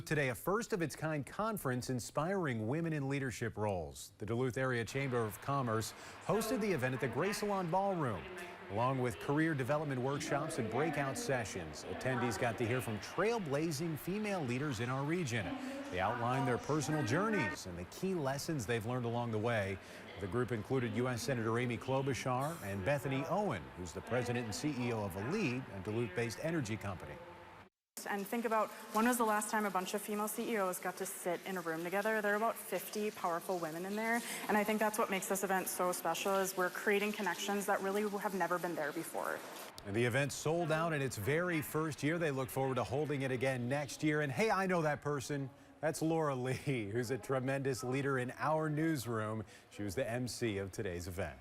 today, a first-of-its-kind conference inspiring women in leadership roles. The Duluth Area Chamber of Commerce hosted the event at the Gray Salon Ballroom. Along with career development workshops and breakout sessions, attendees got to hear from trailblazing female leaders in our region. They outlined their personal journeys and the key lessons they've learned along the way. The group included U.S. Senator Amy Klobuchar and Bethany Owen, who's the president and CEO of ALLETE, a Duluth-based energy company. And think about when was the last time a bunch of female CEOs got to sit in a room together. There are about 50 powerful women in there, and I think that's what makes this event so special, is we're creating connections that really have never been there before. And the event sold out in its very first year. They look forward to holding it again next year. And hey, I know that person. That's Laura Lee, who's a tremendous leader in our newsroom. She was the MC of today's event.